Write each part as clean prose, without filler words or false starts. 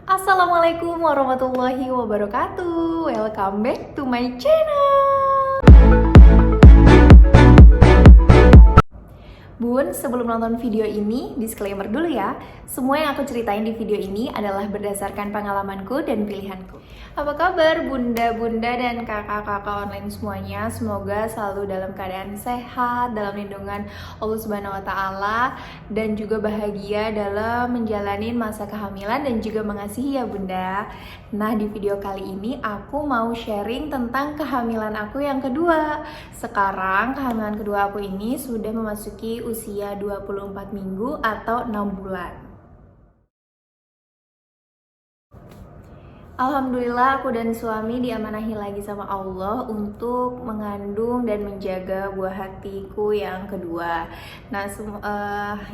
Assalamualaikum warahmatullahi wabarakatuh. Welcome back to my channel. Bun, sebelum nonton video ini, disclaimer dulu ya. Semua yang aku ceritain di video ini adalah berdasarkan pengalamanku dan pilihanku. Apa kabar bunda-bunda dan kakak-kakak online semuanya? Semoga selalu dalam keadaan sehat, dalam lindungan Allah Subhanahu wa Ta'ala, dan juga bahagia dalam menjalani masa kehamilan dan juga mengasihi ya bunda. Nah, di video kali ini aku mau sharing tentang kehamilan aku yang kedua. Sekarang kehamilan kedua aku ini sudah memasuki usia 24 minggu atau 6 bulan. Alhamdulillah aku dan suami diamanahi lagi sama Allah untuk mengandung dan menjaga buah hatiku yang kedua. Nah,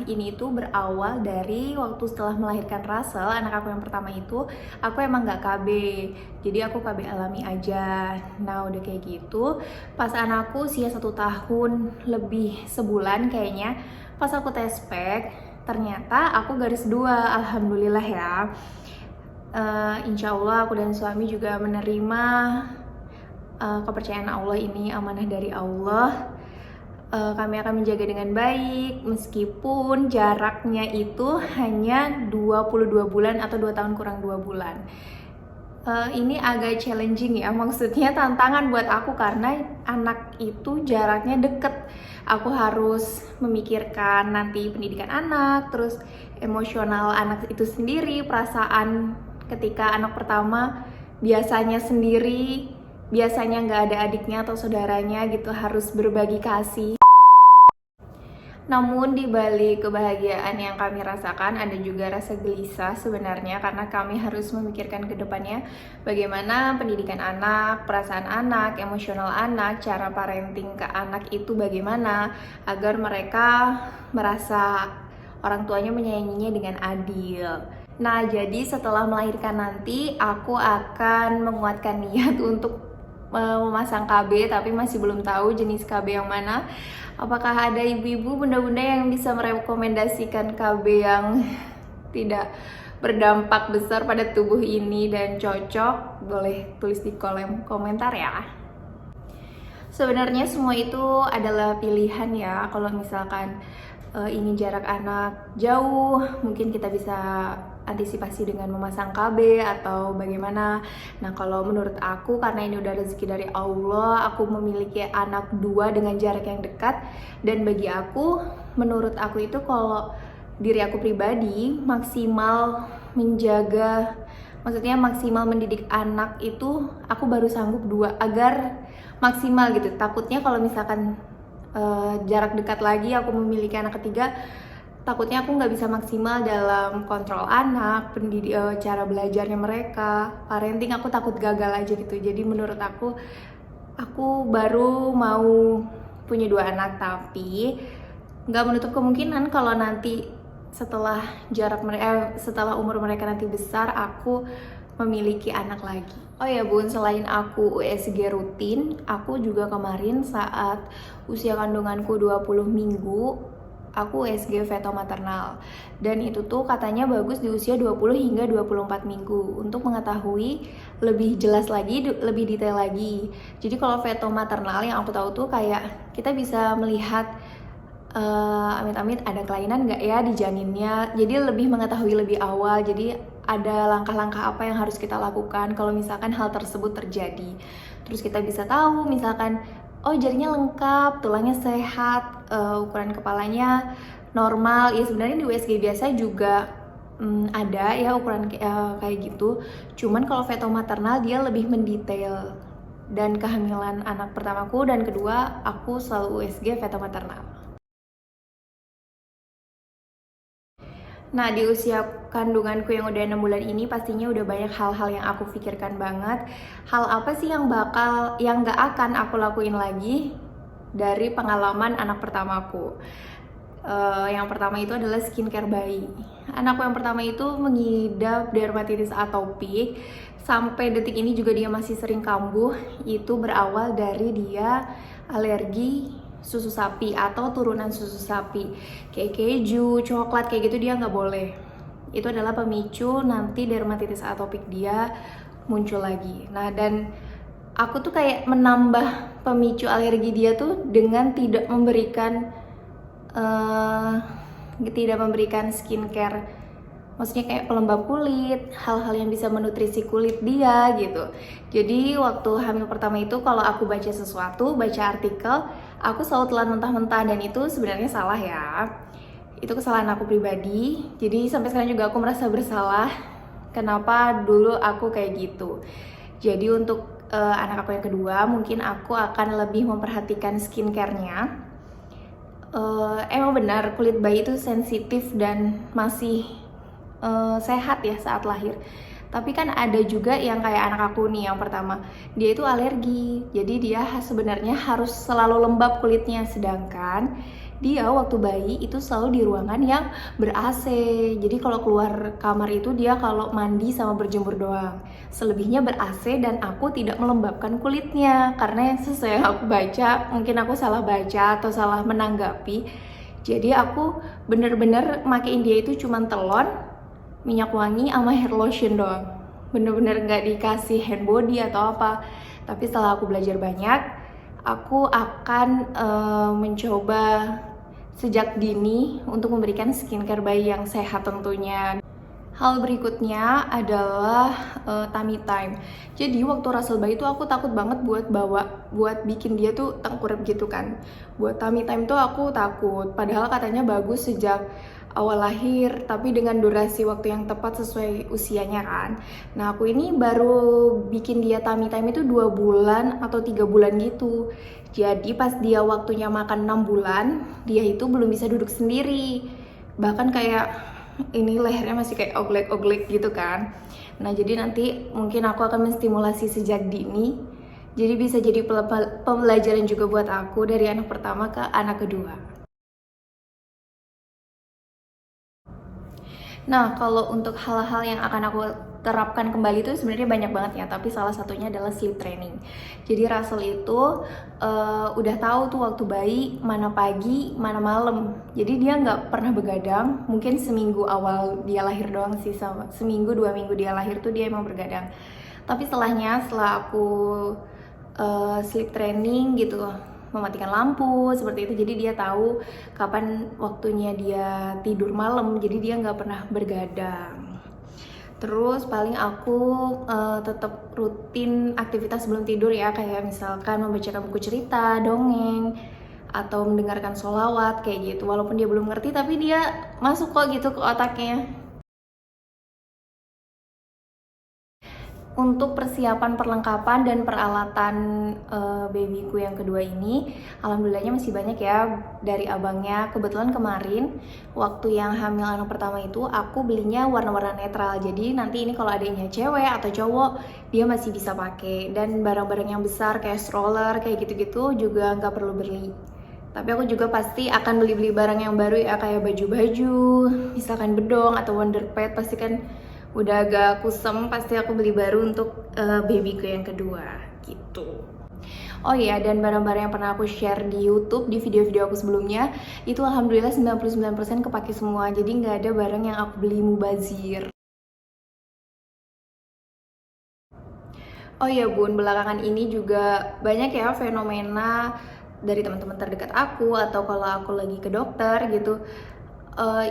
ini tuh berawal dari waktu setelah melahirkan Russell, anak aku yang pertama itu, aku emang gak KB, jadi aku KB alami aja. Nah, udah kayak gitu, pas anakku usia 1 tahun lebih sebulan kayaknya, pas aku tes pack, ternyata aku garis 2, alhamdulillah ya. Insya Allah aku dan suami juga menerima kepercayaan Allah ini, amanah dari Allah. Kami akan menjaga dengan baik meskipun jaraknya itu hanya 22 bulan atau 2 tahun kurang 2 bulan. Ini agak challenging ya, maksudnya tantangan buat aku karena anak itu jaraknya deket. Aku harus memikirkan nanti pendidikan anak, terus emosional anak itu sendiri, perasaan ketika anak pertama biasanya sendiri, biasanya nggak ada adiknya atau saudaranya gitu, harus berbagi kasih. Namun di balik kebahagiaan yang kami rasakan ada juga rasa gelisah sebenarnya, karena kami harus memikirkan ke depannya bagaimana pendidikan anak, perasaan anak, emosional anak, cara parenting ke anak itu bagaimana agar mereka merasa orang tuanya menyayanginya dengan adil. Nah, jadi setelah melahirkan nanti aku akan menguatkan niat untuk memasang KB, tapi masih belum tahu jenis KB yang mana. Apakah ada ibu-ibu, bunda-bunda yang bisa merekomendasikan KB yang tidak berdampak besar pada tubuh ini dan cocok? Boleh tulis di kolom komentar ya. Sebenarnya semua itu adalah pilihan ya. Kalau misalkan ini jarak anak jauh, mungkin kita bisa antisipasi dengan memasang KB atau bagaimana. Nah, kalau menurut aku, karena ini udah rezeki dari Allah, aku memiliki anak 2 dengan jarak yang dekat, dan bagi aku, menurut aku itu kalau diri aku pribadi maksimal menjaga, maksudnya maksimal mendidik anak itu aku baru sanggup 2 agar maksimal gitu. Takutnya kalau misalkan jarak dekat lagi aku memiliki anak ketiga, takutnya aku nggak bisa maksimal dalam kontrol anak, cara belajarnya mereka, parenting, aku takut gagal aja gitu. Jadi menurut aku baru mau punya 2 anak, tapi nggak menutup kemungkinan kalau nanti setelah setelah umur mereka nanti besar, aku memiliki anak lagi. Oh ya bun, selain aku USG rutin, aku juga kemarin saat usia kandunganku 20 minggu, aku USG feto maternal. Dan itu tuh katanya bagus di usia 20 hingga 24 minggu untuk mengetahui lebih jelas lagi, lebih detail lagi. Jadi kalau feto maternal yang aku tahu tuh kayak kita bisa melihat amit-amit ada kelainan nggak ya di janinnya, jadi lebih mengetahui lebih awal. Jadi ada langkah-langkah apa yang harus kita lakukan kalau misalkan hal tersebut terjadi. Terus kita bisa tahu misalkan, oh jarinya lengkap, tulangnya sehat, ukuran kepalanya normal. Ya sebenarnya di USG biasa juga ada ya ukuran kayak gitu. Cuman kalau feto maternal dia lebih mendetail. Dan kehamilan anak pertamaku dan kedua, aku selalu USG feto maternal. Nah, di usia kandunganku yang udah 6 bulan ini pastinya udah banyak hal-hal yang aku pikirkan banget. Hal apa sih yang gak akan aku lakuin lagi dari pengalaman anak pertamaku? Yang pertama itu adalah skincare bayi. Anakku yang pertama itu mengidap dermatitis atopik. Sampai detik ini juga dia masih sering kambuh. Itu berawal dari dia alergi susu sapi atau turunan susu sapi, kayak keju, coklat kayak gitu dia nggak boleh. itu adalah pemicu nanti dermatitis atopik dia muncul lagi. Nah, dan aku tuh kayak menambah pemicu alergi dia tuh dengan tidak memberikan skincare, maksudnya kayak pelembab kulit, hal-hal yang bisa menutrisi kulit dia gitu. Jadi waktu hamil pertama itu kalau aku baca sesuatu, baca artikel, aku selalu telan mentah-mentah, dan itu sebenarnya salah ya. Itu kesalahan aku pribadi. Jadi sampai sekarang juga aku merasa bersalah kenapa dulu aku kayak gitu. Jadi untuk anak aku yang kedua, mungkin aku akan lebih memperhatikan skincare-nya. Emang benar kulit bayi itu sensitif dan masih sehat ya saat lahir. Tapi kan ada juga yang kayak anak aku nih yang pertama, dia itu alergi. Jadi dia sebenarnya harus selalu lembab kulitnya, sedangkan dia waktu bayi itu selalu di ruangan yang ber-AC. Jadi kalau keluar kamar itu dia kalau mandi sama berjemur doang. Selebihnya ber-AC, dan aku tidak melembabkan kulitnya karena yang sesuai yang aku baca, mungkin aku salah baca atau salah menanggapi. Jadi aku bener-bener makein dia itu cuman telon, minyak wangi sama hair lotion doang. Bener-bener nggak dikasih hand body atau apa. Tapi setelah aku belajar banyak, aku akan mencoba sejak dini untuk memberikan skincare bayi yang sehat tentunya. Hal berikutnya adalah tummy time. Jadi waktu Russell bayi itu aku takut banget buat bikin dia tuh tengkurap gitu kan. Buat tummy time tuh aku takut. Padahal katanya bagus sejak awal lahir, tapi dengan durasi waktu yang tepat sesuai usianya kan. Nah aku ini baru bikin dia tummy time itu 2 bulan atau 3 bulan gitu. Jadi pas dia waktunya makan 6 bulan, dia itu belum bisa duduk sendiri. Bahkan kayak ini lehernya masih kayak oglek-oglek gitu kan. Nah jadi nanti mungkin aku akan menstimulasi sejak dini. Jadi bisa jadi pembelajaran juga buat aku dari anak pertama ke anak kedua. Nah, kalau untuk hal-hal yang akan aku terapkan kembali itu sebenarnya banyak banget ya, tapi salah satunya adalah sleep training. Jadi Russell itu udah tahu tuh waktu bayi mana pagi, mana malam. Jadi dia nggak pernah begadang, mungkin seminggu awal dia lahir doang sih, sama seminggu 2 minggu dia lahir tuh dia emang bergadang. Tapi setelah aku sleep training gitu, mematikan lampu seperti itu, jadi dia tahu kapan waktunya dia tidur malam, jadi dia nggak pernah bergadang. Terus paling aku tetap rutin aktivitas sebelum tidur ya, kayak misalkan membacakan buku cerita, dongeng, atau mendengarkan sholawat kayak gitu. Walaupun dia belum ngerti, tapi dia masuk kok gitu ke otaknya. Untuk persiapan perlengkapan dan peralatan babyku yang kedua ini, alhamdulillahnya masih banyak ya dari abangnya. Kebetulan kemarin waktu yang hamil anak pertama itu aku belinya warna-warna netral. Jadi nanti ini kalau adanya cewek atau cowok dia masih bisa pakai. Dan barang-barang yang besar kayak stroller kayak gitu-gitu juga nggak perlu beli. Tapi aku juga pasti akan beli-beli barang yang baru ya, kayak baju-baju, misalkan bedong atau Wonder Pet, pasti kan udah agak kusem, pasti aku beli baru untuk babyku yang kedua gitu. Oh iya, dan barang-barang yang pernah aku share di YouTube, di video-video aku sebelumnya, itu alhamdulillah 99% kepake semua. Jadi nggak ada barang yang aku beli mubazir. Oh iya bun, belakangan ini juga banyak ya fenomena dari teman-teman terdekat aku, atau kalau aku lagi ke dokter gitu,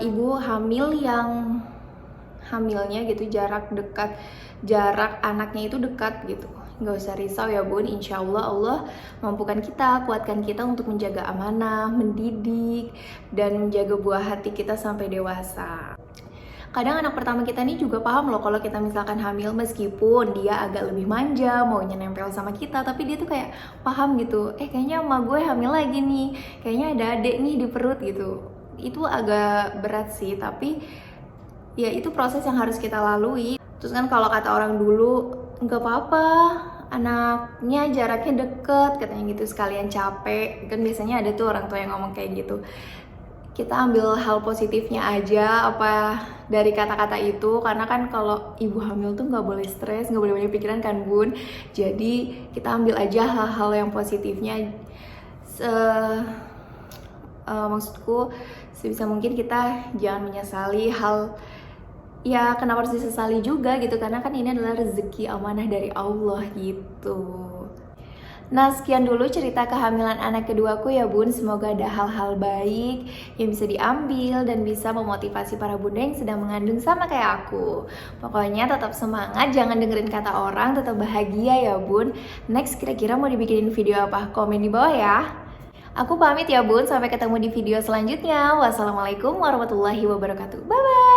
ibu hamil yang hamilnya gitu jarak anaknya itu dekat gitu. Nggak usah risau ya bun, insya Allah mampukan kita, kuatkan kita untuk menjaga amanah, mendidik, dan menjaga buah hati kita sampai dewasa. Kadang anak pertama kita nih juga paham loh kalau kita misalkan hamil, meskipun dia agak lebih manja, maunya nempel sama kita, tapi dia tuh kayak paham gitu, kayaknya emak gue hamil lagi nih, kayaknya ada adik nih di perut gitu. Itu agak berat sih, tapi ya itu proses yang harus kita lalui. Terus kan kalau kata orang dulu, nggak apa-apa anaknya jaraknya deket katanya gitu, sekalian capek kan, biasanya ada tuh orang tua yang ngomong kayak gitu. Kita ambil hal positifnya aja apa dari kata-kata itu, karena kan kalau ibu hamil tuh nggak boleh stres, nggak boleh banyak pikiran kan bun. Jadi kita ambil aja hal-hal yang positifnya. Maksudku sebisa mungkin kita jangan menyesali hal ya kenapa harus disesali juga gitu, karena kan ini adalah rezeki amanah dari Allah gitu. Nah, sekian dulu cerita kehamilan anak keduaku ya bun. Semoga ada hal-hal baik yang bisa diambil dan bisa memotivasi para bunda yang sedang mengandung sama kayak aku. Pokoknya tetap semangat, jangan dengerin kata orang, tetap bahagia ya bun. Next kira-kira mau dibikinin video apa? Komen di bawah ya. Aku pamit ya bun, sampai ketemu di video selanjutnya. Wassalamualaikum warahmatullahi wabarakatuh. Bye-bye.